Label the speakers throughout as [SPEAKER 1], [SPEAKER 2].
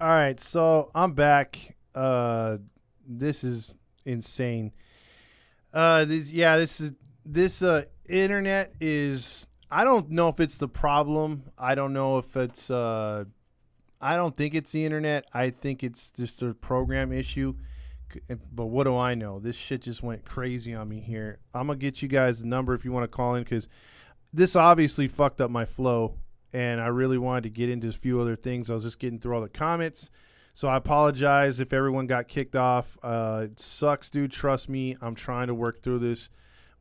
[SPEAKER 1] All right, so I'm back. This is insane. This internet is. I don't know if it's the problem. I don't know if it's. I don't think it's the internet. I think it's just a program issue. But what do I know? This shit just went crazy on me here. I'm gonna get you guys the number if you want to call in because this obviously fucked up my flow, and I really wanted to get into a few other things. I was just getting through all the comments, so I apologize if everyone got kicked off. It sucks, dude. Trust me, I'm trying to work through this,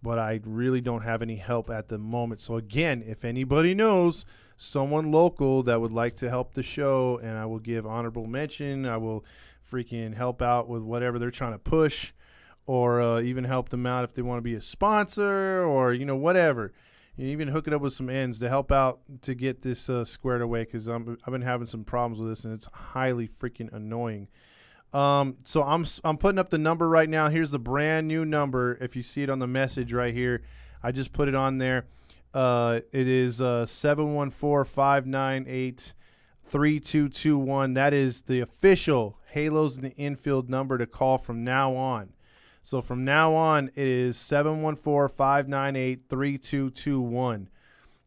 [SPEAKER 1] but I really don't have any help at the moment. So again, if anybody knows someone local that would like to help the show, and I will give honorable mention, I will freaking help out with whatever they're trying to push, or even help them out if they want to be a sponsor, or whatever. You even hook it up with some ends to help out to get this squared away because I've been having some problems with this and it's highly freaking annoying. So I'm putting up the number right now. Here's the brand new number. If you see it on the message right here, I just put it on there. It is 714-598-3221. That is the official Halos in the Infield number to call from now on. So from now on, it is 714-598-3221.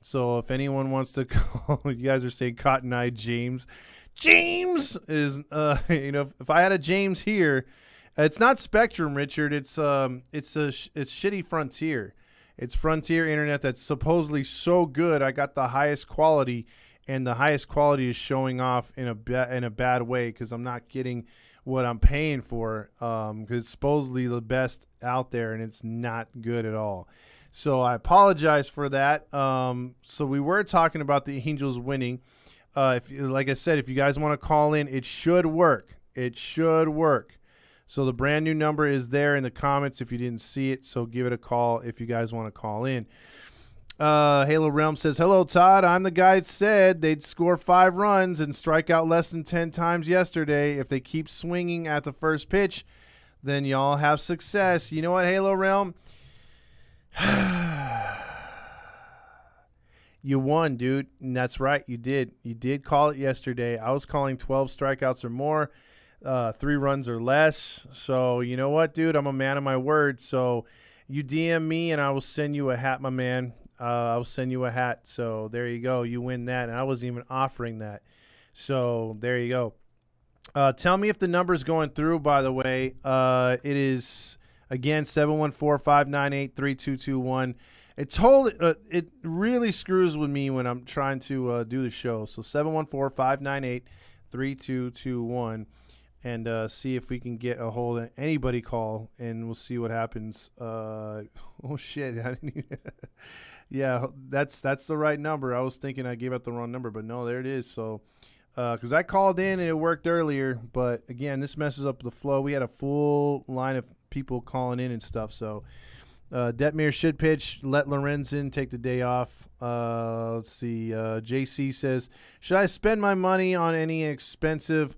[SPEAKER 1] So if anyone wants to call, you guys are saying Cotton Eye James. James is, if I had a James here, it's not Spectrum, Richard. It's shitty Frontier. It's Frontier Internet that's supposedly so good. I got the highest quality, and the highest quality is showing off in a bad way because I'm not getting what I'm paying for, because it's supposedly the best out there, and it's not good at all. So I apologize for that. So we were talking about the Angels winning. Like I said, if you guys want to call in, it should work. It should work. So the brand new number is there in the comments if you didn't see it. So give it a call if you guys want to call in. Halo Realm says, hello, Todd. I'm the guy that said they'd score 5 runs and strike out less than 10 times yesterday. If they keep swinging at the first pitch, then y'all have success. You know what, Halo Realm? You won, dude. And that's right. You did. You did call it yesterday. I was calling 12 strikeouts or more, 3 runs or less. So you know what, dude? I'm a man of my word. So you DM me and I will send you a hat, my man. I'll send you a hat. So there you go. You win that. And I wasn't even offering that. So there you go. Tell me if the number's going through, by the way. It is, again, 714-598-3221. It really screws with me when I'm trying to do the show. So 714-598-3221. And see if we can get a hold of anybody call, and we'll see what happens. Oh, shit. I didn't even yeah, that's the right number. I was thinking I gave out the wrong number, but no, there it is. So, because I called in and it worked earlier, but again, this messes up the flow. We had a full line of people calling in and stuff. So, Detmir should pitch. Let Lorenzen take the day off. Let's see. JC says, should I spend my money on any expensive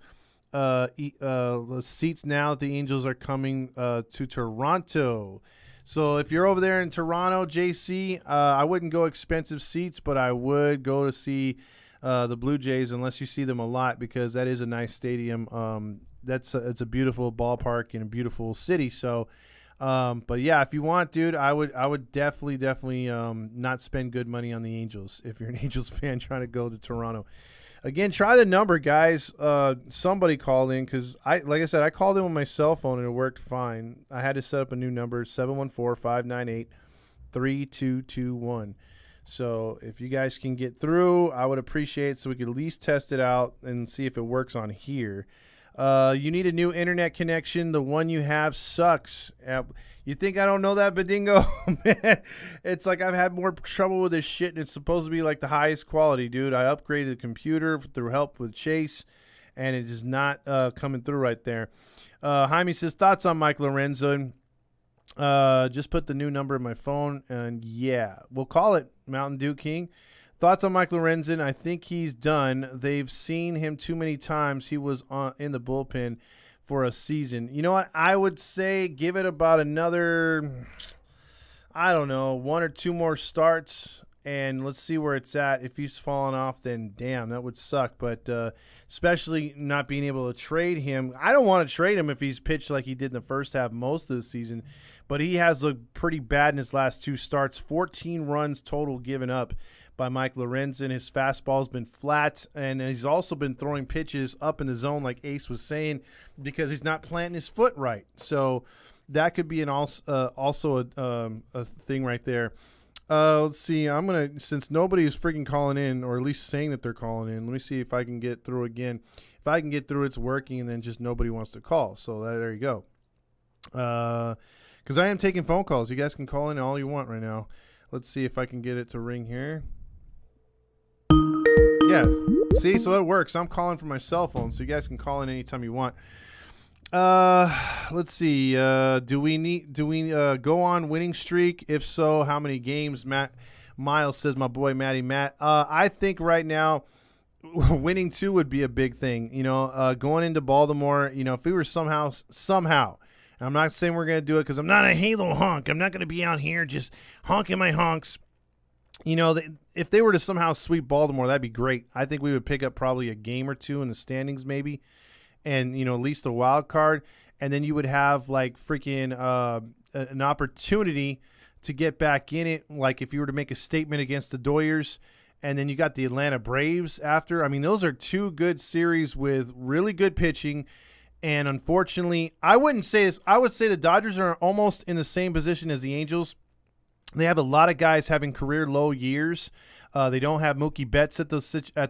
[SPEAKER 1] seats now that the Angels are coming to Toronto? So if you're over there in Toronto, JC, I wouldn't go expensive seats, but I would go to see the Blue Jays unless you see them a lot, because that is a nice stadium. It's a beautiful ballpark in a beautiful city. So, but yeah, if you want, dude, I would definitely not spend good money on the Angels if you're an Angels fan trying to go to Toronto. Again, try the number, guys. Somebody called in because like I said, I called in with my cell phone and it worked fine. I had to set up a new number, 714-598-3221. So if you guys can get through, I would appreciate it so we could at least test it out and see if it works on here. You need a new internet connection. The one you have sucks. You think I don't know that, Badingo? Man, it's like I've had more trouble with this shit, and it's supposed to be like the highest quality, dude. I upgraded the computer through help with Chase, and it is not coming through right there. Jaime says, thoughts on Mike Lorenzo? Just put the new number in my phone, and yeah, we'll call it Mountain Dew King. Thoughts on Mike Lorenzen? I think he's done. They've seen him too many times. He was in the bullpen for a season. You know what? I would say give it about another, I don't know, 1 or 2 more starts, and let's see where it's at. If he's fallen off, then damn, that would suck. But especially not being able to trade him. I don't want to trade him if he's pitched like he did in the first half most of the season. But he has looked pretty bad in his last 2 starts. 14 runs total given up by Mike Lorenzen. His fastball's been flat, and he's also been throwing pitches up in the zone like Ace was saying because he's not planting his foot right. So that could be also a thing right there. Let's see. I'm going to, since nobody is freaking calling in, or at least saying that they're calling in, let me see if I can get through again. If I can get through, it's working, and then just nobody wants to call. So there you go. Because I am taking phone calls. You guys can call in all you want right now. Let's see if I can get it to ring here. Yeah. See, so it works. I'm calling from my cell phone, so you guys can call in anytime you want. Let's see. Do we go on winning streak? If so, how many games? Matt Miles says, my boy Matty Matt. I think right now winning 2 would be a big thing. You know, going into Baltimore, you know, if we were somehow, and I'm not saying we're going to do it because I'm not a Halo honk. I'm not going to be out here just honking my honks. You know, if they were to somehow sweep Baltimore, that'd be great. I think we would pick up probably a game or 2 in the standings maybe, and, you know, at least a wild card. And then you would have, like, freaking an opportunity to get back in it, like if you were to make a statement against the Doyers. And then you got the Atlanta Braves after. I mean, those are 2 good series with really good pitching. And unfortunately, I wouldn't say this. I would say the Dodgers are almost in the same position as the Angels. They have a lot of guys having career low years. They don't have Mookie Betts at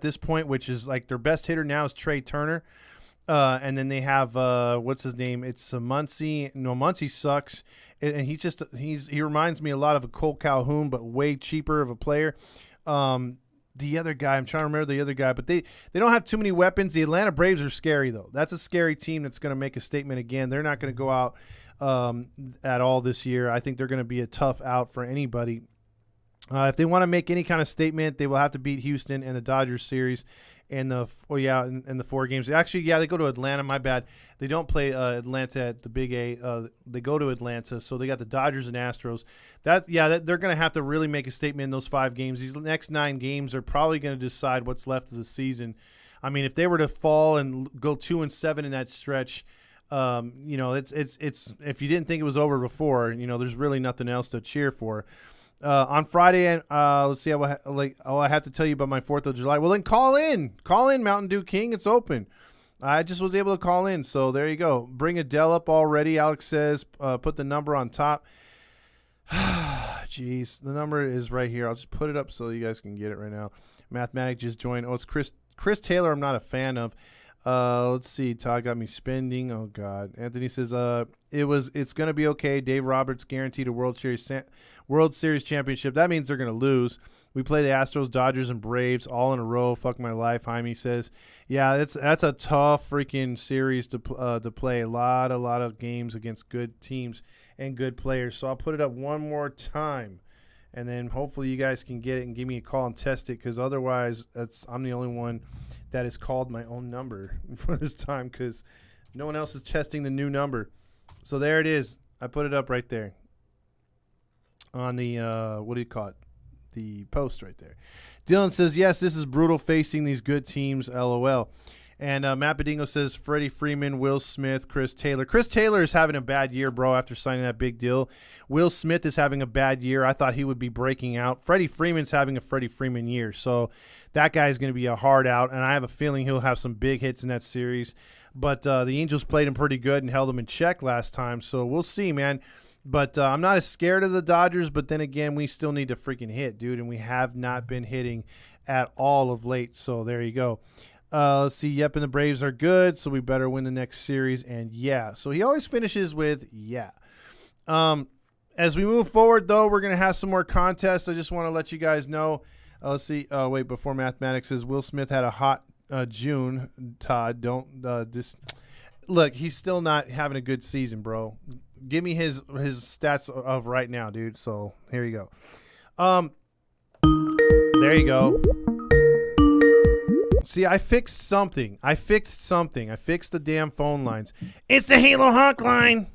[SPEAKER 1] this point, which is like their best hitter now is Trey Turner. And then they have what's his name? It's Muncy. No, Muncy sucks, and he reminds me a lot of a Cole Calhoun, but way cheaper of a player. The other guy, I'm trying to remember the other guy, but they don't have too many weapons. The Atlanta Braves are scary, though. That's a scary team that's going to make a statement again. They're not going to go out at all this year. I think they're going to be a tough out for anybody. If they want to make any kind of statement, they will have to beat Houston in the Dodgers series in the 4 games. Actually, yeah, they go to Atlanta. My bad. They don't play Atlanta at the Big A. They go to Atlanta, so they got the Dodgers and Astros. They're going to have to really make a statement in those 5 games. These next 9 games are probably going to decide what's left of the season. I mean, if they were to fall and go 2-7 in that stretch, you know, it's if you didn't think it was over before, you know, there's really nothing else to cheer for. On Friday, let's see. I have to tell you about my 4th of July. Well, then call in, Mountain Dew King. It's open. I just was able to call in, so there you go. Bring Adele up already. Alex says, put the number on top. Jeez, the number is right here. I'll just put it up so you guys can get it right now. Mathematic just joined. Oh, it's Chris Taylor. I'm not a fan of. Let's see. Todd got me spending. Oh God. Anthony says, it's going to be okay. Dave Roberts guaranteed a World Series championship. That means they're going to lose. We play the Astros, Dodgers, and Braves all in a row. Fuck my life. Jaime says, yeah, that's a tough freaking series to play. A lot of games against good teams and good players. So I'll put it up one more time, and then hopefully you guys can get it and give me a call and test it, because otherwise I'm the only one that has called my own number for this time, because no one else is testing the new number. So there it is. I put it up right there on the what do you call it? The post right there. Dylan says, yes, this is brutal facing these good teams, LOL. And Matt Bedingo says, Freddie Freeman, Will Smith, Chris Taylor. Chris Taylor is having a bad year, bro, after signing that big deal. Will Smith is having a bad year. I thought he would be breaking out. Freddie Freeman's having a Freddie Freeman year. So that guy is going to be a hard out, and I have a feeling he'll have some big hits in that series. But the Angels played him pretty good and held him in check last time. So we'll see, man. But I'm not as scared of the Dodgers, but then again, we still need to freaking hit, dude, and we have not been hitting at all of late. So there you go. Let's see. Yep, and the Braves are good, so we better win the next series. And yeah, so he always finishes with yeah. As we move forward, though, we're going to have some more contests. I just want to let you guys know. Let's see. Wait, before Mathematics says Will Smith had a hot June. Todd, don't look. He's still not having a good season, bro. Give me his stats of right now, dude. So here you go. There you go. See, I fixed something. I fixed the damn phone lines. It's the Halo Honk line.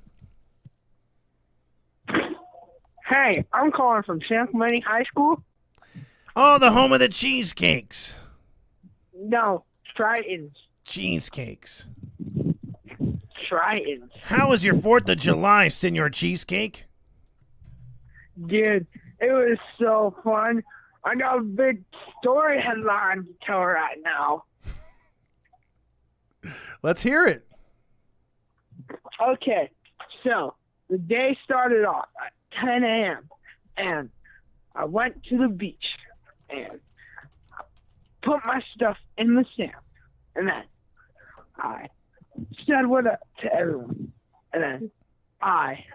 [SPEAKER 2] Hey, I'm calling from San Clemente High School.
[SPEAKER 1] Oh, the home of the cheesecakes.
[SPEAKER 2] No, Triton's.
[SPEAKER 1] Cheesecakes.
[SPEAKER 2] Triton's.
[SPEAKER 1] How was your 4th of July, Senor Cheesecake?
[SPEAKER 2] Dude, it was so fun. I got a big story headline to tell right now.
[SPEAKER 1] Let's hear it.
[SPEAKER 2] Okay, so the day started off at 10 a.m. and I went to the beach and I put my stuff in the sand, and then I said what up to everyone, and then I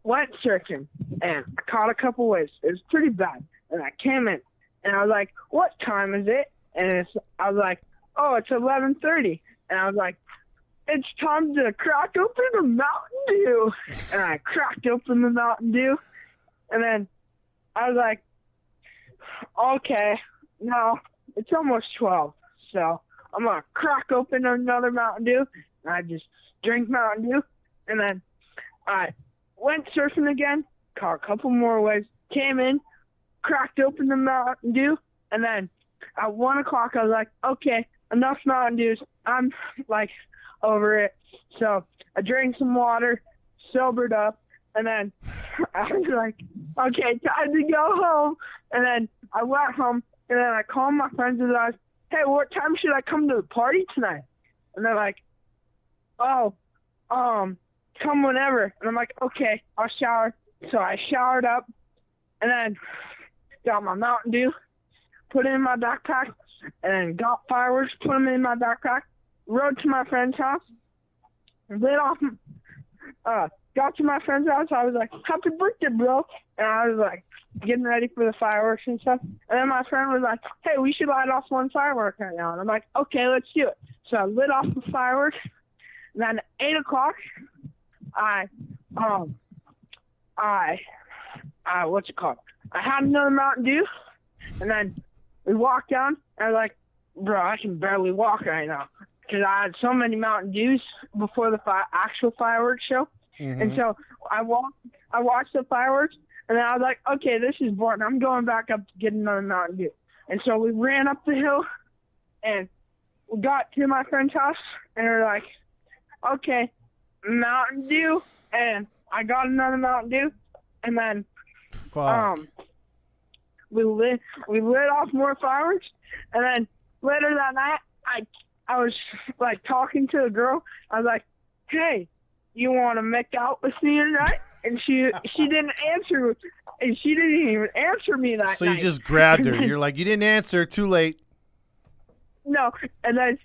[SPEAKER 2] went searching and I caught a couple waves. It was pretty bad, and I came in and I was like, "What time is it?" And I was like, "Oh, it's 11:30," and I was like, "It's time to crack open a Mountain Dew." And I cracked open the Mountain Dew, and then I was like, "Okay, now it's almost 12, so I'm gonna crack open another Mountain Dew." And I just drank Mountain Dew, and then I went surfing again, caught a couple more waves, came in, cracked open the Mountain Dew, and then at 1 o'clock I was like, "Okay, enough Mountain Dews. I'm like over it." So I drank some water, sobered up, and then I was like, "Okay, time to go home." And then I went home, and then I called my friends and I was, "Hey, what time should I come to the party tonight?" And they're like, "Oh, come whenever." And I'm like, "Okay, I'll shower." So I showered up, and then got my Mountain Dew, put it in my backpack, and then got fireworks, put them in my backpack, rode to my friend's house, lit off, got to my friend's house. I was like, "Happy birthday, bro." And I was like, getting ready for the fireworks and stuff. And then my friend was like, "Hey, we should light off one firework right now." And I'm like, "Okay, let's do it." So I lit off the fireworks. And then at 8 o'clock, I what's it called? I had another Mountain Dew. And then we walked down, and I was like, "Bro, I can barely walk right now." Because I had so many Mountain Dews before the actual fireworks show.
[SPEAKER 1] Mm-hmm.
[SPEAKER 2] And so I watched the fireworks, and then I was like, "Okay, this is boring. I'm going back up to get another Mountain Dew." And so we ran up the hill, and we got to my friend's house, and we were like, "Okay, Mountain Dew." And I got another Mountain Dew, and then we lit off more fireworks, and then later that night, I was like talking to a girl. I was like, "Hey, you want to make out with me tonight?" And she didn't answer, and she didn't even answer me that night.
[SPEAKER 1] So you just grabbed her. You're like, "You didn't answer. Too late."
[SPEAKER 2] No, and then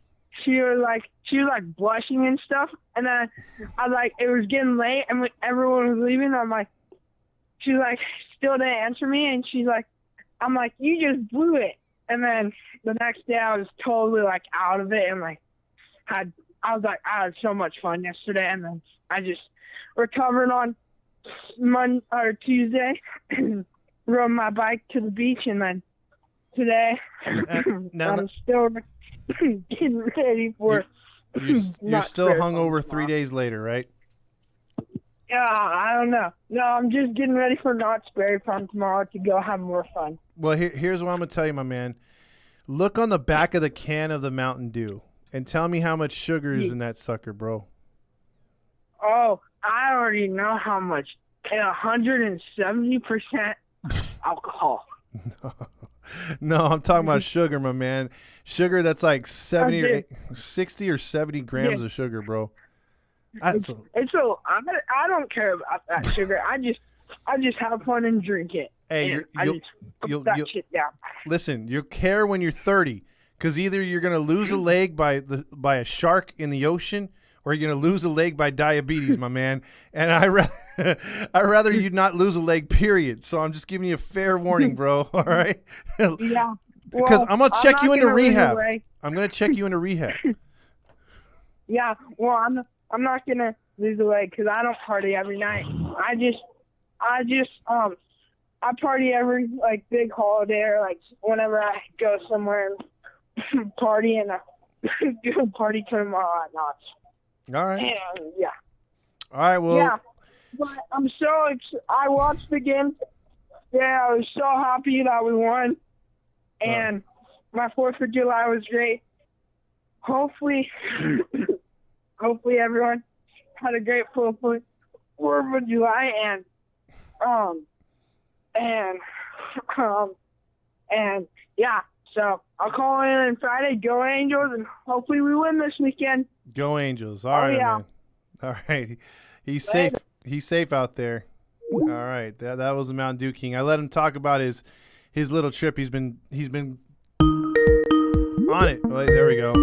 [SPEAKER 2] she was like blushing and stuff, and then I was like, it was getting late, and everyone was leaving. I'm like, she like still didn't answer me, and she's like, I'm like, "You just blew it." And then the next day I was totally like out of it, and like I had so much fun yesterday, and then I just recovered on Monday or Tuesday and rode my bike to the beach, and then today I'm still getting ready for.
[SPEAKER 1] You're still hungover 3 days later, right?
[SPEAKER 2] Yeah, I don't know. No, I'm just getting ready for Knott's Berry Farm tomorrow to go have more fun.
[SPEAKER 1] Well, here's what I'm going to tell you, my man. Look on the back of the can of the Mountain Dew and tell me how much sugar is in that sucker, bro.
[SPEAKER 2] Oh, I already know how much. 170% alcohol.
[SPEAKER 1] No, I'm talking about sugar, my man. Sugar that's like 60 or 70 grams of sugar, bro. I don't care about that sugar. I just have fun and drink it. Hey,
[SPEAKER 2] you'll that shit down.
[SPEAKER 1] Listen, you'll care when you're 30, because either you're gonna lose a leg by a shark in the ocean, or you're gonna lose a leg by diabetes, my man. And I rather you not lose a leg, period. So I'm just giving you a fair warning, bro. All right?
[SPEAKER 2] Yeah.
[SPEAKER 1] Because
[SPEAKER 2] well,
[SPEAKER 1] I'm gonna check you into rehab.
[SPEAKER 2] Anyway.
[SPEAKER 1] I'm gonna check you into rehab.
[SPEAKER 2] Yeah. Well, I'm not gonna lose a leg because I don't party every night. I party every like big holiday or like whenever I go somewhere and party, and I do a party tomorrow at Knott's.
[SPEAKER 1] All right.
[SPEAKER 2] And, yeah.
[SPEAKER 1] All right. Well.
[SPEAKER 2] Yeah. But I'm so I watched the game Yeah, I was so happy that we won. And my 4th of July was great. Hopefully, everyone had a great 4th of July. And yeah, so I'll call in on Friday. Go Angels, and hopefully we win this weekend.
[SPEAKER 1] Go Angels. All right, man. All right. He's safe. He's safe out there. All right. That was the Mountain Dew King. I let him talk about his little trip. He's been on it. Wait, there we go.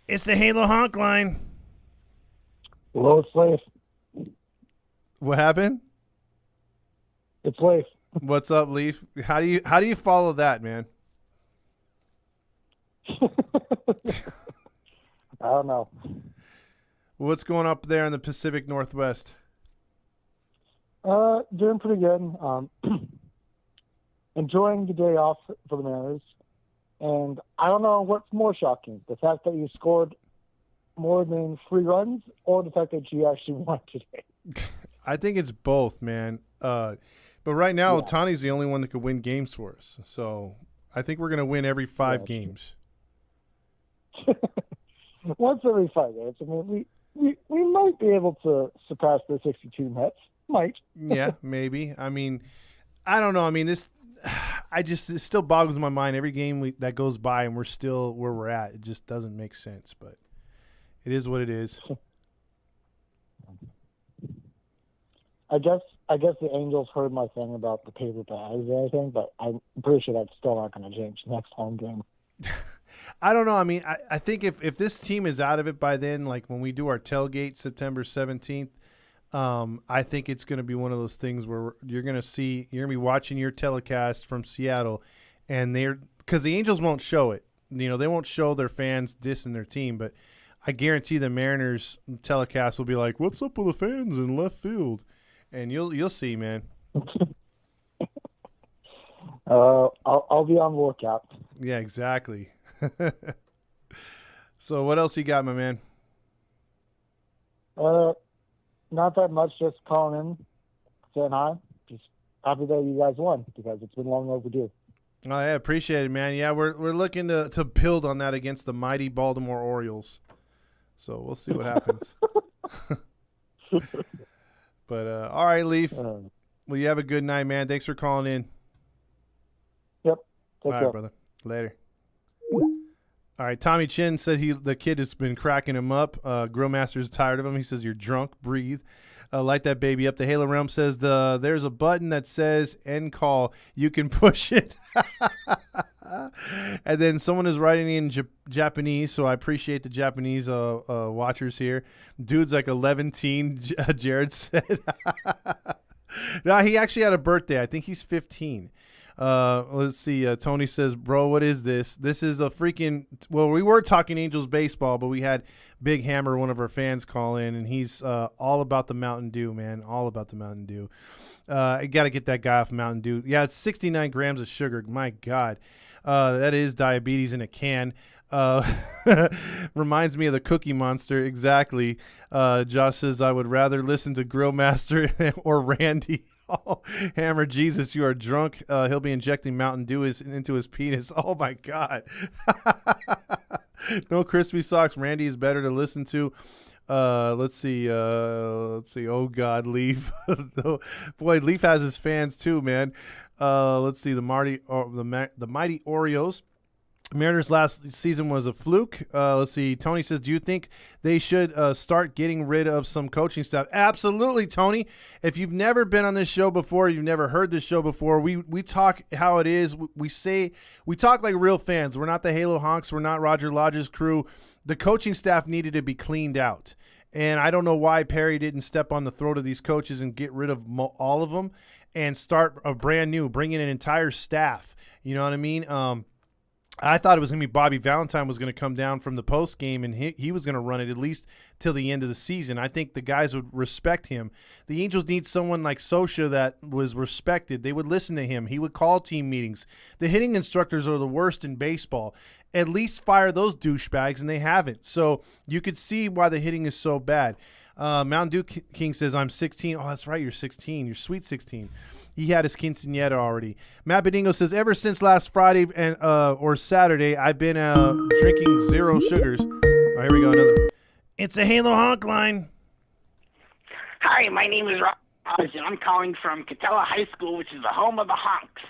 [SPEAKER 1] It's the Halo Honk line.
[SPEAKER 3] Hello, it's Leif.
[SPEAKER 1] What happened?
[SPEAKER 3] It's Leif.
[SPEAKER 1] What's up, Leaf? How do you follow that, man?
[SPEAKER 3] I don't know.
[SPEAKER 1] What's going up there in the Pacific Northwest?
[SPEAKER 3] Doing pretty good. Enjoying the day off for the Mariners. And I don't know what's more shocking, the fact that you scored more than 3 runs or the fact that you actually won today.
[SPEAKER 1] I think it's both, man. But right now, Otani's the only one that could win games for us. So I think we're going to win every 5 games.
[SPEAKER 3] Once every 5 games. I mean, we might be able to surpass the 62 Mets. Might.
[SPEAKER 1] Yeah, maybe. I mean, I don't know. I mean, it still boggles my mind. Every game that goes by and we're still where we're at, it just doesn't make sense. But it is what it is.
[SPEAKER 3] I guess the Angels heard my thing about the paper bags and everything, but I'm pretty sure that's still not going to change next home game.
[SPEAKER 1] I don't know. I mean, I think if this team is out of it by then, like when we do our tailgate September 17th, I think it's going to be one of those things where you're going to be watching your telecast from Seattle, and because the Angels won't show it. They won't show their fans dissing their team, but I guarantee the Mariners telecast will be like, "What's up with the fans in left field?" And you'll see, man.
[SPEAKER 3] I'll be on the lookout.
[SPEAKER 1] Yeah, exactly. So what else you got, my man?
[SPEAKER 3] Not that much, just calling in, saying hi. Just happy that you guys won because it's been long overdue.
[SPEAKER 1] Oh, yeah, appreciate it, man. Yeah, we're looking to build on that against the mighty Baltimore Orioles. So we'll see what happens. But all right, Leaf. Well, you have a good night, man. Thanks for calling in.
[SPEAKER 3] Yep.
[SPEAKER 1] All right, brother. Later. All right, Tommy Chin said the kid has been cracking him up. Grillmaster's tired of him. He says, "You're drunk. Breathe. Light that baby up." The Halo Realm says there's a button that says end call. You can push it. And then someone is writing in Japanese, so I appreciate the Japanese watchers here. Dude's like 11 teen, Jared said. No, he actually had a birthday. I think he's 15. Let's see. Tony says, "Bro, what is this? This is a freaking." Well, we were talking Angels baseball, but we had Big Hammer, one of our fans, call in, and he's all about the Mountain Dew, man. All about the Mountain Dew. I got to get that guy off Mountain Dew. Yeah, it's 69 grams of sugar. My God, that is diabetes in a can. Reminds me of the Cookie Monster. Exactly. Josh says, "I would rather listen to Grillmaster or Randy." Oh, Hammer, Jesus, you are drunk. He'll be injecting Mountain Dew into his penis. Oh, my God. No crispy socks. Randy is better to listen to. Let's see. Oh, God, Leaf. Boy, Leaf has his fans, too, man. Let's see. The mighty Oreos. Mariners last season was a fluke. Let's see. Tony says, "Do you think they should start getting rid of some coaching staff?" Absolutely, Tony. If you've never been on this show before, you've never heard this show before, we talk how it is. We talk like real fans. We're not the Halo Honks. We're not Roger Lodge's crew. The coaching staff needed to be cleaned out. And I don't know why Perry didn't step on the throat of these coaches and get rid of all of them and start a brand new, bring in an entire staff. You know what I mean? I thought it was going to be Bobby Valentine was going to come down from the post game, and he was going to run it at least till the end of the season. I think the guys would respect him. The Angels need someone like Sosha that was respected. They would listen to him. He would call team meetings. The hitting instructors are the worst in baseball. At least fire those douchebags, and they haven't. So you could see why the hitting is so bad. Mountain Dew King says, "I'm 16. Oh, that's right. You're 16. You're sweet 16. He had his quinceañera already. Matt Bedingo says, ever since last Friday and or Saturday, I've been drinking zero sugars. Oh, here we go. Another. It's a Halo honk line.
[SPEAKER 4] Hi, my name is Raj, and I'm calling from Catella High School, which is the home of the honks.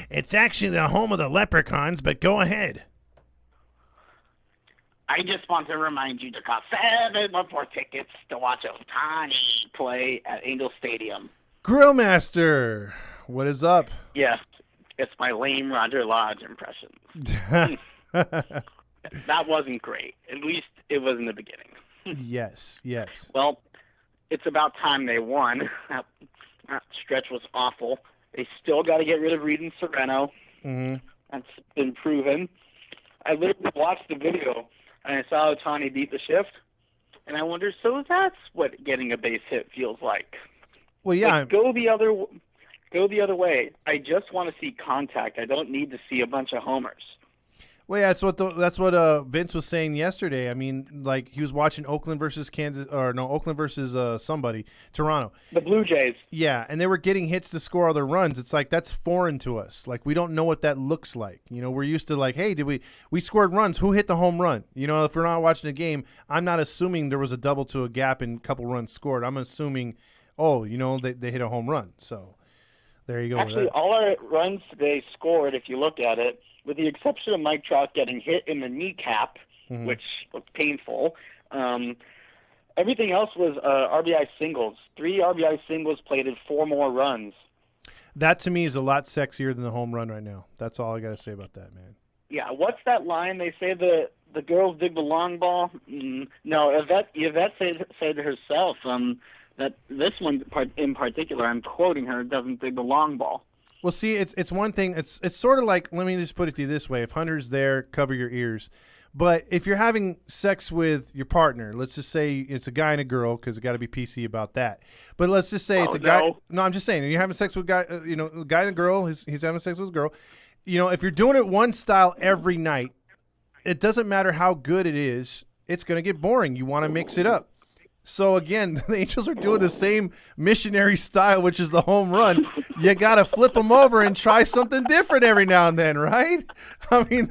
[SPEAKER 1] It's actually the home of the leprechauns, but go ahead.
[SPEAKER 4] I just want to remind you to cost $7 more tickets to watch Otani play at Angel Stadium.
[SPEAKER 1] Grillmaster, what is up?
[SPEAKER 4] Yes, it's my lame Roger Lodge impression. That wasn't great. At least it was in the beginning.
[SPEAKER 1] Yes.
[SPEAKER 4] Well, it's about time they won. That stretch was awful. They still got to get rid of Reed and Sereno.
[SPEAKER 1] Mm-hmm.
[SPEAKER 4] That's been proven. I literally watched the video, and I saw Otani beat the shift, and I wonder, so that's what getting a base hit feels like.
[SPEAKER 1] Well, yeah.
[SPEAKER 4] Like, go the other way. I just want to see contact. I don't need to see a bunch of homers.
[SPEAKER 1] Well, yeah, that's what Vince was saying yesterday. I mean, like he was watching Oakland versus somebody, Toronto.
[SPEAKER 4] The Blue Jays.
[SPEAKER 1] Yeah, and they were getting hits to score other runs. It's like that's foreign to us. Like we don't know what that looks like. You know, we're used to like, hey, we scored runs? Who hit the home run? You know, if we're not watching a game, I'm not assuming there was a double to a gap and a couple runs scored. I'm assuming, they hit a home run. So there you go.
[SPEAKER 4] Actually, all our runs they scored, if you look at it, with the exception of Mike Trout getting hit in the kneecap,
[SPEAKER 1] mm-hmm.
[SPEAKER 4] which was painful, everything else was RBI singles. 3 RBI singles plated 4 more runs.
[SPEAKER 1] That, to me, is a lot sexier than the home run right now. That's all I got to say about that, man.
[SPEAKER 4] Yeah, what's that line? They say the girls dig the long ball. No, Yvette said herself that this one in particular, I'm quoting her, doesn't dig the long ball.
[SPEAKER 1] Well, see, it's one thing. It's sort of like, let me just put it to you this way. If Hunter's there, cover your ears. But if you're having sex with your partner, let's just say it's a guy and a girl, because it got to be PC about that. But let's just say it's a guy. No, I'm just saying, you're having sex with a guy and a girl. He's having sex with a girl. You know, if you're doing it one style every night, it doesn't matter how good it is. It's going to get boring. You want to mix it up. So, again, the Angels are doing the same missionary style, which is the home run. You got to flip them over and try something different every now and then, right? I mean,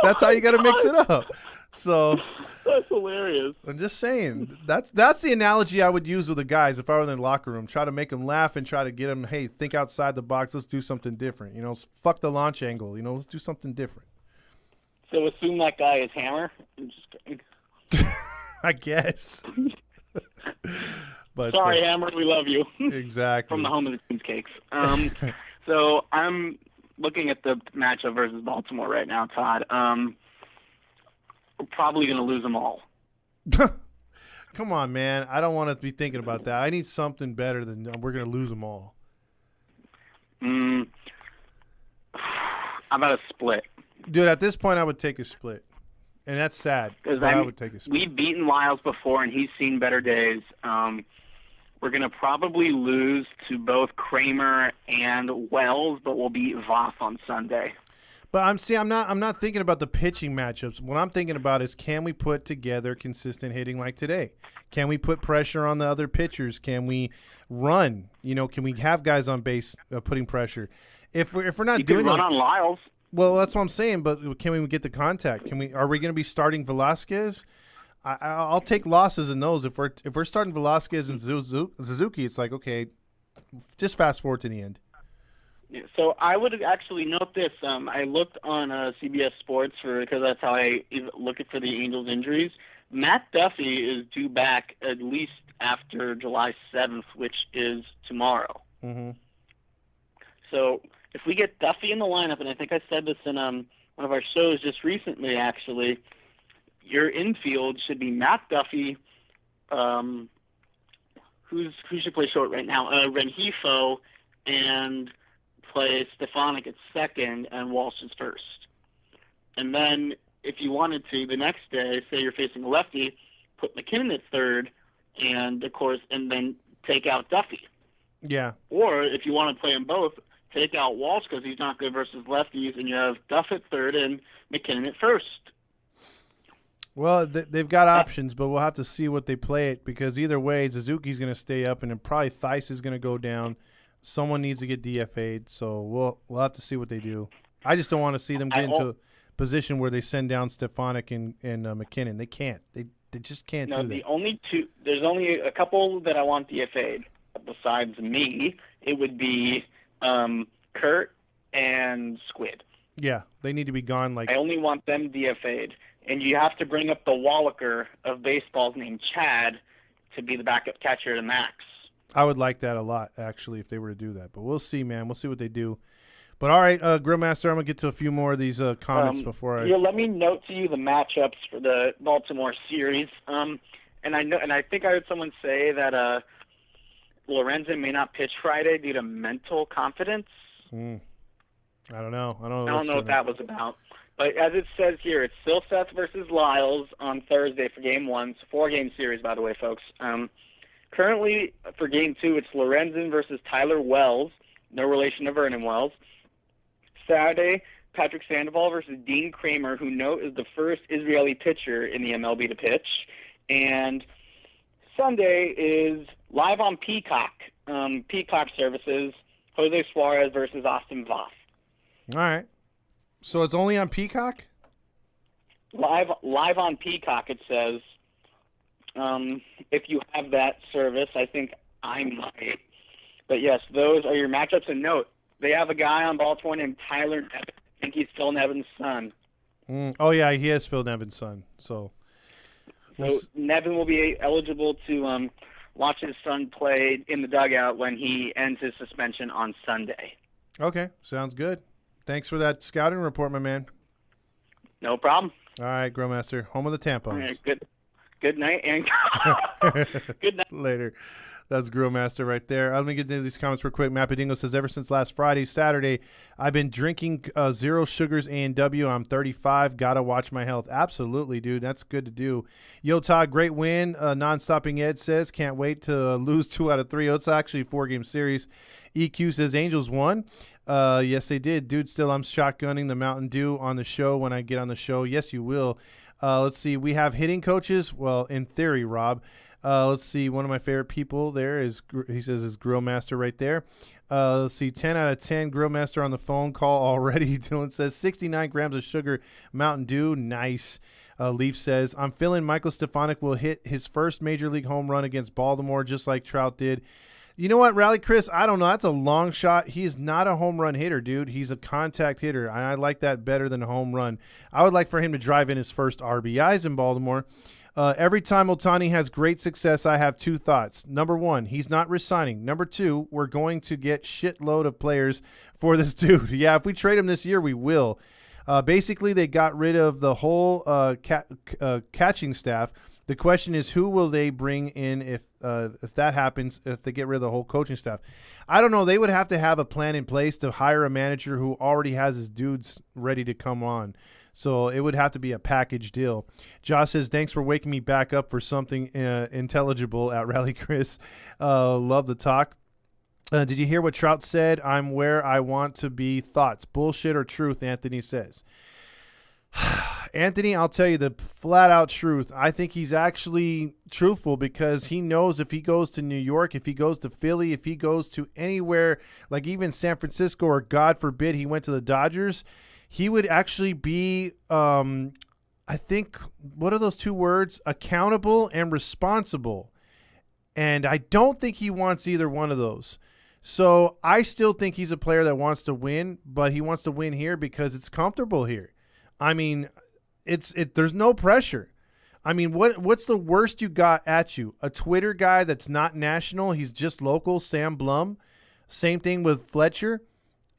[SPEAKER 1] that's how you got to mix it up. So
[SPEAKER 4] that's hilarious.
[SPEAKER 1] I'm just saying, that's the analogy I would use with the guys if I were in the locker room. Try to make them laugh and try to get them, hey, think outside the box. Let's do something different. You know, fuck the launch angle. You know, let's do something different.
[SPEAKER 4] So assume that guy is Hammer. I'm just kidding.
[SPEAKER 1] I guess. But
[SPEAKER 4] sorry, Hammer, we love you.
[SPEAKER 1] Exactly.
[SPEAKER 4] From the home of the Queen's Cakes. So I'm looking at the matchup versus Baltimore right now, Todd. We're probably going to lose them all.
[SPEAKER 1] Come on, man. I don't want to be thinking about that. I need something better than we're going to lose them all.
[SPEAKER 4] How about a split?
[SPEAKER 1] Dude, at this point, I would take a split. And that's sad, but I would take a split.
[SPEAKER 4] We've beaten Lyles before, and he's seen better days. We're going to probably lose to both Kramer and Wells, but we'll beat Voth on Sunday.
[SPEAKER 1] But I'm not thinking about the pitching matchups. What I'm thinking about is, can we put together consistent hitting like today? Can we put pressure on the other pitchers? Can we run? You know, can we have guys on base putting pressure? If we're not doing
[SPEAKER 4] run on Lyles.
[SPEAKER 1] Well, that's what I'm saying. But can we get the contact? Are we going to be starting Velasquez? I'll take losses in those. If we're starting Velasquez and Suzuki, it's like, okay, just fast forward to the end.
[SPEAKER 4] Yeah, so I would actually note this. I looked on CBS Sports because that's how I look for the Angels injuries. Matt Duffy is due back at least after July 7th, which is tomorrow.
[SPEAKER 1] Mm-hmm.
[SPEAKER 4] So if we get Duffy in the lineup, and I think I said this in one of our shows just recently, actually, your infield should be Matt Duffy. Who should play short right now? Rengifo, and play Stefanik at second, and Walsh is first. And then if you wanted to, the next day, say you're facing a lefty, put McKinnon at third, and of course, and then take out Duffy.
[SPEAKER 1] Yeah.
[SPEAKER 4] Or if you want to play them both, take out Walsh because he's not good versus lefties, and you have Duff at third and McKinnon at first.
[SPEAKER 1] Well, they've got options, but we'll have to see what they play it because either way, Suzuki's going to stay up, and then probably Theis is going to go down. Someone needs to get DFA'd, so we'll have to see what they do. I just don't want to see them get into a position where they send down Stefanik and McKinnon. They can't. They just can't do that.
[SPEAKER 4] There's only a couple that I want DFA'd besides me. It would be Kurt and Squid.
[SPEAKER 1] Yeah, they need to be gone.
[SPEAKER 4] I only want them DFA'd. And you have to bring up the Wallaker of baseball's named Chad to be the backup catcher to Max.
[SPEAKER 1] I would like that a lot, actually, if they were to do that. But we'll see, man. We'll see what they do. But all right, Grillmaster, I'm gonna get to a few more of these comments before I.
[SPEAKER 4] Yeah, let me note to you the matchups for the Baltimore series. And I think I heard someone say that Lorenzen may not pitch Friday due to mental confidence.
[SPEAKER 1] I don't know. I
[SPEAKER 4] don't know what that was about. But as it says here, it's Silseth versus Lyles on Thursday for Game 1. It's a 4-game series, by the way, folks. Currently, for Game 2, it's Lorenzen versus Tyler Wells, no relation to Vernon Wells. Saturday, Patrick Sandoval versus Dean Kramer, who is the first Israeli pitcher in the MLB to pitch. And Sunday is live on Peacock, Peacock Services, Jose Suarez versus Austin Voth.
[SPEAKER 1] All right. So it's only on Peacock?
[SPEAKER 4] Live on Peacock, it says. If you have that service, I think I might. But yes, those are your matchups. And note, they have a guy on Baltimore named Tyler Nevin. I think he's Phil Nevin's son.
[SPEAKER 1] Oh, yeah, he is Phil Nevin's son. So
[SPEAKER 4] Nevin will be eligible to watch his son play in the dugout when he ends his suspension on Sunday.
[SPEAKER 1] Okay, sounds good. Thanks for that scouting report, my man.
[SPEAKER 4] No problem.
[SPEAKER 1] All right, Grillmaster, home of the tampons.
[SPEAKER 4] All right, good night, and good night.
[SPEAKER 1] Later. That's Grillmaster right there. Let me get into these comments real quick. Mapadingo says, ever since last Saturday, I've been drinking zero sugars A&W. I'm 35. Got to watch my health. Absolutely, dude. That's good to do. Yo, Todd, great win. Non-stopping Ed says, can't wait to lose 2 out of 3. Oh, it's actually a 4-game series. EQ says, Angels won. Yes, they did. Dude, still, I'm shotgunning the Mountain Dew on the show when I get on the show. Yes, you will. Let's see. We have hitting coaches. Well, in theory, Rob. Let's see. One of my favorite people there is, he says, is Grillmaster right there. Let's see. 10 out of 10. Grillmaster on the phone call already. Dylan says 69 grams of sugar. Mountain Dew. Nice. Leaf says, I'm feeling Michael Stefanik will hit his first major league home run against Baltimore just like Trout did. You know what, Rally Chris? I don't know. That's a long shot. He's not a home run hitter, dude. He's a contact hitter, and I like that better than a home run. I would like for him to drive in his first RBIs in Baltimore. Every time Ohtani has great success, I have 2 thoughts. Number 1, he's not resigning. Number 2, we're going to get shitload of players for this dude. Yeah, if we trade him this year, we will. Basically, they got rid of the whole catching staff. The question is, who will they bring in if that happens, if they get rid of the whole coaching staff? I don't know. They would have to have a plan in place to hire a manager who already has his dudes ready to come on. So it would have to be a package deal. Josh says, thanks for waking me back up for something intelligible at Rally Chris. Love the talk. Did you hear what Trout said? I'm where I want to be. Thoughts, bullshit or truth, Anthony says. Anthony, I'll tell you the flat-out truth. I think he's actually truthful because he knows if he goes to New York, if he goes to Philly, if he goes to anywhere, like even San Francisco, or God forbid he went to the Dodgers, he would actually be, I think, what are those 2 words? Accountable and responsible. And I don't think he wants either one of those. So I still think he's a player that wants to win, but he wants to win here because it's comfortable here. I mean, there's no pressure. I mean, what's the worst you got at you? A Twitter guy that's not national, he's just local, Sam Blum. Same thing with Fletcher.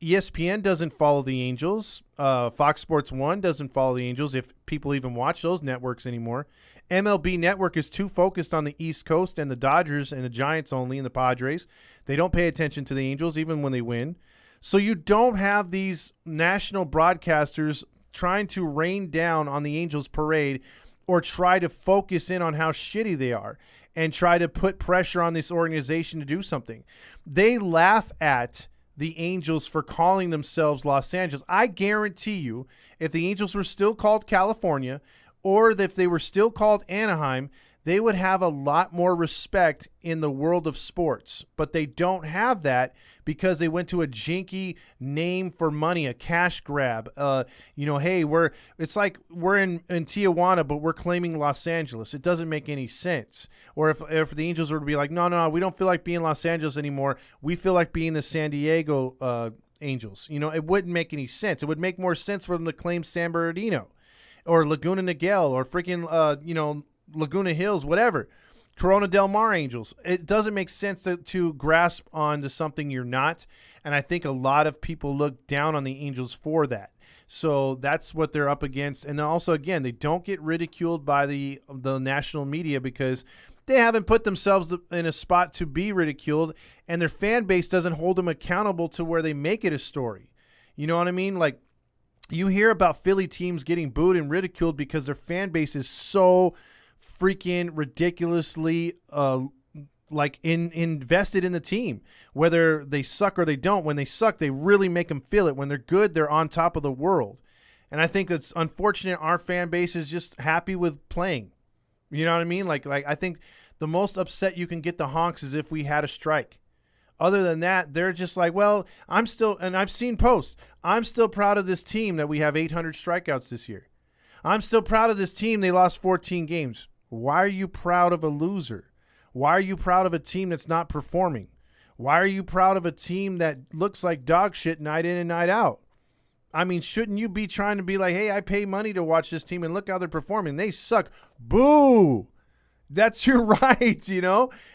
[SPEAKER 1] ESPN doesn't follow the Angels. Fox Sports 1 doesn't follow the Angels, if people even watch those networks anymore. MLB Network is too focused on the East Coast and the Dodgers and the Giants only and the Padres. They don't pay attention to the Angels even when they win. So you don't have these national broadcasters trying to rain down on the Angels parade or try to focus in on how shitty they are and try to put pressure on this organization to do something. They laugh at the Angels for calling themselves Los Angeles. I guarantee you, if the Angels were still called California or if they were still called Anaheim, they would have a lot more respect in the world of sports. But they don't have that because they went to a jinky name for money, a cash grab. Hey, it's like we're in Tijuana, but we're claiming Los Angeles. It doesn't make any sense. Or if the Angels were to be like, no, we don't feel like being Los Angeles anymore. We feel like being the San Diego Angels. It wouldn't make any sense. It would make more sense for them to claim San Bernardino or Laguna Niguel or freaking, Laguna Hills, whatever. Corona Del Mar Angels. It doesn't make sense to grasp onto something you're not. And I think a lot of people look down on the Angels for that. So that's what they're up against. And also, again, they don't get ridiculed by the national media because they haven't put themselves in a spot to be ridiculed, and their fan base doesn't hold them accountable to where they make it a story. You know what I mean? Like, you hear about Philly teams getting booed and ridiculed because their fan base is so freaking ridiculously invested in the team, whether they suck or they don't. When they suck, they really make them feel it. When they're good, they're on top of the world. And I think it's unfortunate our fan base is just happy with playing. You know what I mean? Like I think the most upset you can get the honks is if we had a strike. Other than that, they're just like, well, and I've seen posts, I'm still proud of this team that we have 800 strikeouts this year. I'm still proud of this team. They lost 14 games. Why are you proud of a loser? Why are you proud of a team that's not performing? Why are you proud of a team that looks like dog shit night in and night out? I mean, shouldn't you be trying to be like, hey, I pay money to watch this team and look how they're performing. They suck. Boo. That's your right,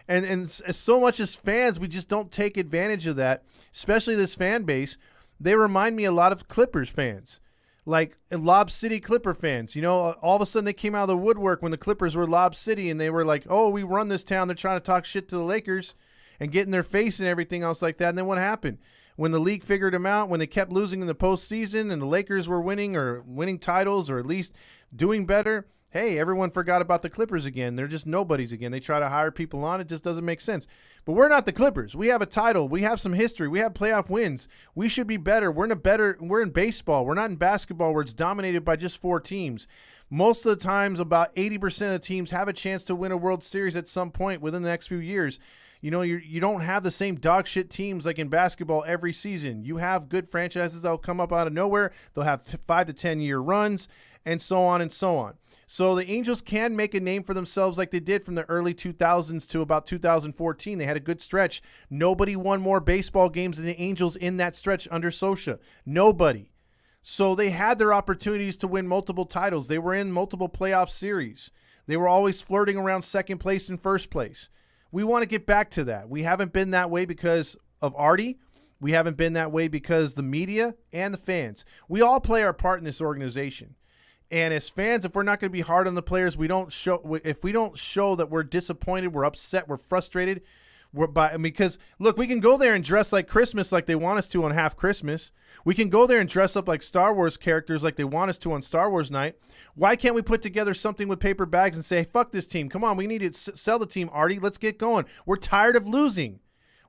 [SPEAKER 1] And so much as fans, we just don't take advantage of that, especially this fan base. They remind me a lot of Clippers fans. Like Lob City Clipper fans, all of a sudden they came out of the woodwork when the Clippers were Lob City and they were like, oh, we run this town. They're trying to talk shit to the Lakers and get in their face and everything else like that. And then what happened? When the league figured them out, when they kept losing in the postseason and the Lakers were winning titles or at least doing better, hey, everyone forgot about the Clippers again. They're just nobodies again. They try to hire people on. It just doesn't make sense. But we're not the Clippers. We have a title. We have some history. We have playoff wins. We should be better. We're in baseball. We're not in basketball where it's dominated by just 4 teams. Most of the times, about 80% of teams have a chance to win a World Series at some point within the next few years. You don't have the same dog shit teams like in basketball every season. You have good franchises that will come up out of nowhere. They'll have 5 to 10 year runs and so on and so on. So the Angels can make a name for themselves like they did from the early 2000s to about 2014. They had a good stretch. Nobody won more baseball games than the Angels in that stretch under Socha. Nobody. So they had their opportunities to win multiple titles. They were in multiple playoff series. They were always flirting around second place and first place. We want to get back to that. We haven't been that way because of Artie. We haven't been that way because the media and the fans. We all play our part in this organization. And as fans, if we're not going to be hard on the players, if we don't show that we're disappointed, we're upset, we're frustrated, because look, we can go there and dress like Christmas like they want us to on Half Christmas. We can go there and dress up like Star Wars characters like they want us to on Star Wars night. Why can't we put together something with paper bags and say, hey, fuck this team. Come on, we need to sell the team, Artie. Let's get going. We're tired of losing.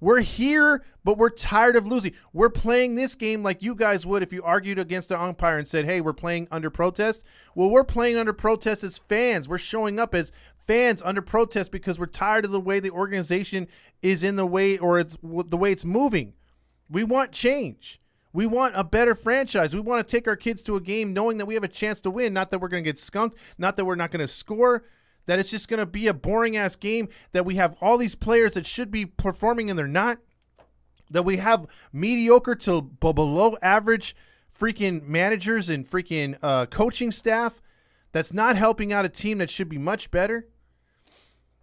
[SPEAKER 1] We're here, but we're tired of losing. We're playing this game like you guys would if you argued against an umpire and said, hey, we're playing under protest. Well, we're playing under protest as fans. We're showing up as fans under protest because we're tired of the way the organization is in the way, or it's the way it's moving. We want change. We want a better franchise. We want to take our kids to a game knowing that we have a chance to win, not that we're going to get skunked, not that we're not going to score, that it's just going to be a boring-ass game, that we have all these players that should be performing and they're not, that we have mediocre to below average freaking managers and freaking coaching staff that's not helping out a team that should be much better.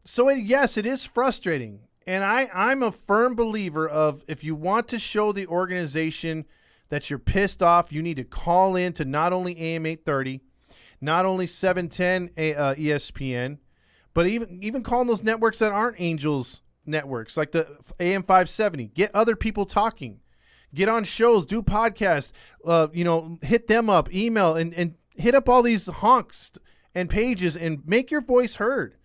[SPEAKER 1] So, yes, it is frustrating. And I'm a firm believer of if you want to show the organization that you're pissed off, you need to call in to not only AM 830, not only 710 ESPN, but even calling those networks that aren't Angels networks, like the AM 570. Get other people talking. Get on shows, do podcasts, hit them up, email, and hit up all these honks and pages and make your voice heard.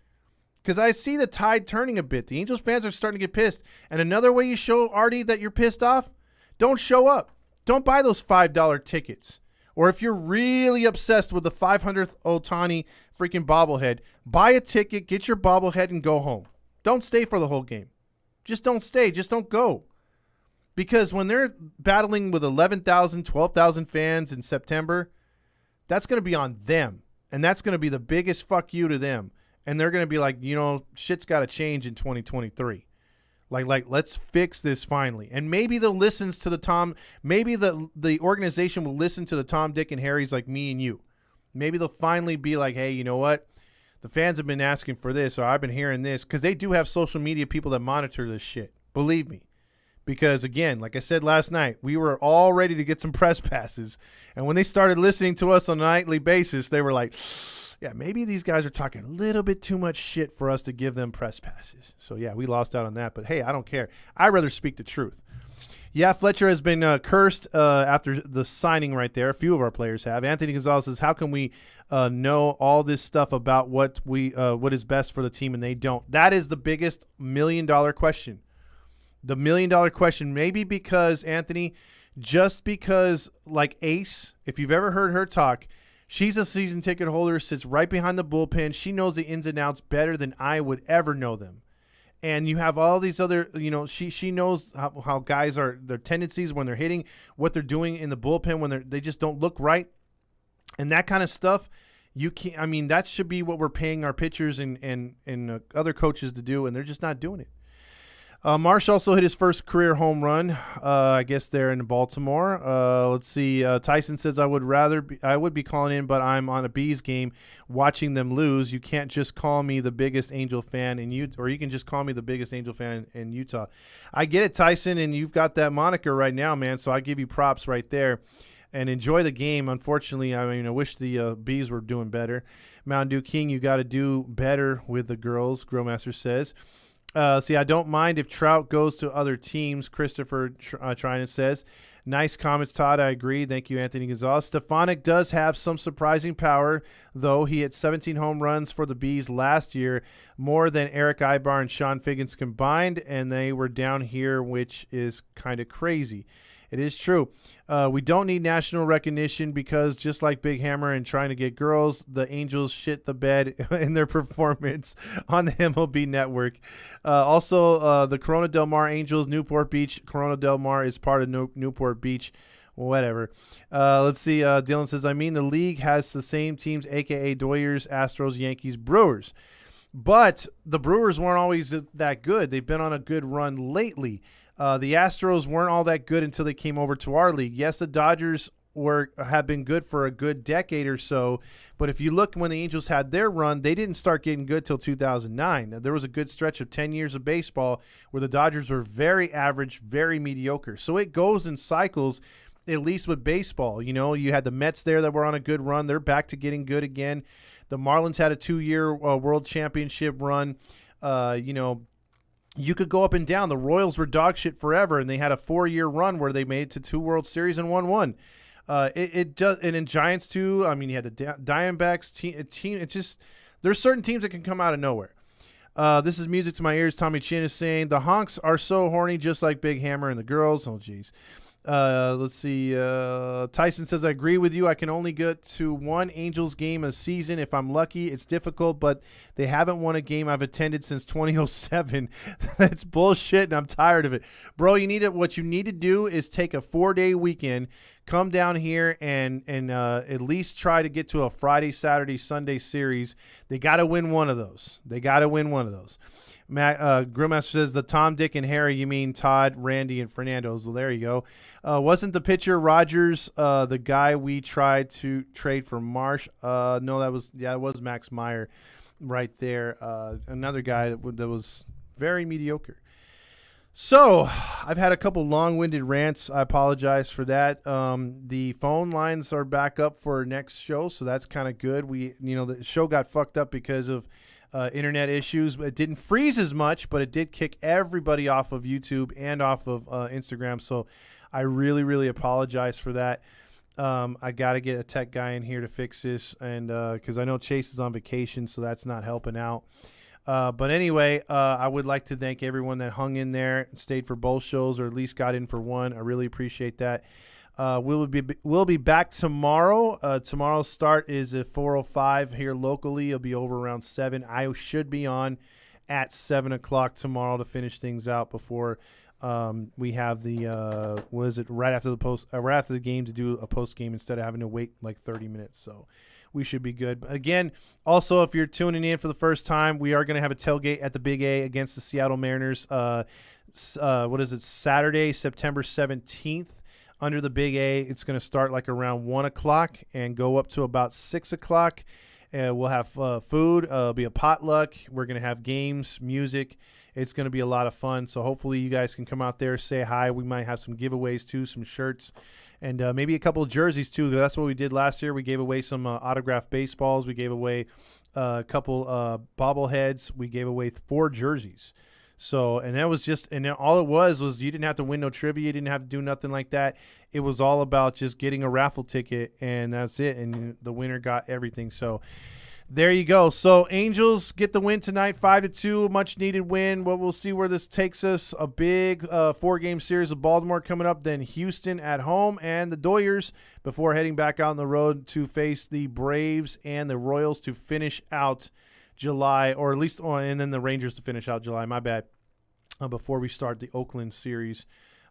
[SPEAKER 1] Because I see the tide turning a bit. The Angels fans are starting to get pissed. And another way you show Artie that you're pissed off, don't show up. Don't buy those $5 tickets. Or if you're really obsessed with the 500th Otani freaking bobblehead, buy a ticket, get your bobblehead, and go home. Don't stay for the whole game. Just don't stay. Just don't go. Because when they're battling with 11,000, 12,000 fans in September, that's going to be on them. And that's going to be the biggest fuck you to them. And they're going to be like, shit's got to change in 2023. Like, let's fix this finally. And maybe they'll listen to maybe the organization will listen to the Tom, Dick, and Harrys like me and you. Maybe they'll finally be like, hey, you know what? The fans have been asking for this, or I've been hearing this. Because they do have social media people that monitor this shit. Believe me. Because, again, like I said last night, we were all ready to get some press passes. And when they started listening to us on a nightly basis, they were like, yeah, maybe these guys are talking a little bit too much shit for us to give them press passes. So, yeah, we lost out on that. But, hey, I don't care. I'd rather speak the truth. Yeah, Fletcher has been cursed after the signing right there. A few of our players have. Anthony Gonzalez says, how can we know all this stuff about what is best for the team and they don't? That is the biggest $1 million question. The $1 million question, maybe because, Anthony, just because, like Ace, if you've ever heard her talk, she's a season ticket holder, sits right behind the bullpen. She knows the ins and outs better than I would ever know them. And you have all these other, she knows how guys are, their tendencies when they're hitting, what they're doing in the bullpen when they just don't look right. And that kind of stuff, you can't, that should be what we're paying our pitchers and other coaches to do, and they're just not doing it. Marsh also hit his first career home run, I guess there in Baltimore. Let's see. Tyson says, I would be calling in, but I'm on a Bees game watching them lose. You can't just call me the biggest Angel fan in Utah, or you can just call me the biggest Angel fan in Utah. I get it, Tyson, and you've got that moniker right now, man, so I give you props right there. And enjoy the game. Unfortunately, I wish the Bees were doing better. Mountain Dew King, you got to do better with the girls, Grillmaster says. See, I don't mind if Trout goes to other teams, Christopher Trinan says. Nice comments, Todd. I agree. Thank you, Anthony Gonzalez. Stefanik does have some surprising power, though. He hit 17 home runs for the Bees last year, more than Eric Ibar and Sean Figgins combined, and they were down here, which is kind of crazy. It is true. We don't need national recognition because just like Big Hammer and trying to get girls, the Angels shit the bed in their performance on the MLB network. Also, the Corona Del Mar Angels, Newport Beach. Corona Del Mar is part of Newport Beach. Whatever. Let's see. Dylan says, the league has the same teams, a.k.a. Doyers, Astros, Yankees, Brewers. But the Brewers weren't always that good. They've been on a good run lately. The Astros weren't all that good until they came over to our league. Yes, the Dodgers have been good for a good decade or so, but if you look when the Angels had their run, they didn't start getting good till 2009. There was a good stretch of 10 years of baseball where the Dodgers were very average, very mediocre. So it goes in cycles, at least with baseball. You had the Mets there that were on a good run. They're back to getting good again. The Marlins had a 2-year World Championship run. You could go up and down. The Royals were dog shit forever, and they had a 4-year run where they made it to 2 World Series and won one. And in Giants too. You had the Diamondbacks team. It's just there's certain teams that can come out of nowhere. This is music to my ears. Tommy Chin is saying the honks are so horny, just like Big Hammer and the girls. Oh, geez. Let's see. Tyson says, I agree with you. I can only get to one Angels game a season if I'm lucky. It's difficult, but they haven't won a game I've attended since 2007. That's bullshit, and I'm tired of it. Bro, what you need to do is take a 4-day weekend, come down here, and at least try to get to a Friday, Saturday, Sunday series. They got to win one of those. Grillmaster says the Tom, Dick, and Harry, you mean Todd, Randy, and Fernando's. Well, there you go. Wasn't the pitcher Rogers the guy we tried to trade for Marsh? No, it was Max Meyer right there. Another guy that was very mediocre. So I've had a couple long-winded rants. I apologize for that. The phone lines are back up for next show, so that's kind of good. The show got fucked up because of internet issues. It didn't freeze as much, but it did kick everybody off of YouTube and off of Instagram. So I really, really apologize for that. I got to get a tech guy in here to fix this, and because I know Chase is on vacation, so that's not helping out. But anyway, I would like to thank everyone that hung in there, stayed for both shows, or at least got in for one. I really appreciate that. We'll be back tomorrow. Tomorrow's start is at 4:05 here locally. It'll be over around 7. I should be on at 7 o'clock tomorrow to finish things out before we have the right after the game to do a post game instead of having to wait like 30 minutes. So we should be good. But again, also if you're tuning in for the first time, we are going to have a tailgate at the Big A against the Seattle Mariners. Saturday, September 17th. Under the Big A, it's going to start like around 1 o'clock and go up to about 6 o'clock. We'll have food. It'll be a potluck. We're going to have games, music. It's going to be a lot of fun. So hopefully you guys can come out there, say hi. We might have some giveaways too, some shirts, and maybe a couple of jerseys too. That's what we did last year. We gave away some autographed baseballs. We gave away a couple bobbleheads. We gave away 4 jerseys. So, and that was just, and all it was you didn't have to win no trivia. You didn't have to do nothing like that. It was all about just getting a raffle ticket, and that's it. And the winner got everything. So there you go. So Angels get the win tonight, 5-2, much needed win. But we'll see where this takes us. A big 4-game series of Baltimore coming up, then Houston at home and the Doyers before heading back out on the road to face the Braves and the Royals to finish out July, or at least, and then the Rangers to finish out July. My bad. Before we start the Oakland series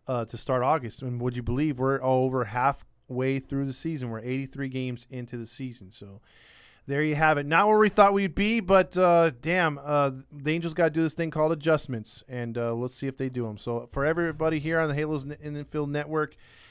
[SPEAKER 1] to start August. And would you believe we're over halfway through the season? We're 83 games into the season. So there you have it. Not where we thought we'd be, but the Angels got to do this thing called adjustments, and let's see if they do them. So for everybody here on the Halos Infield Network,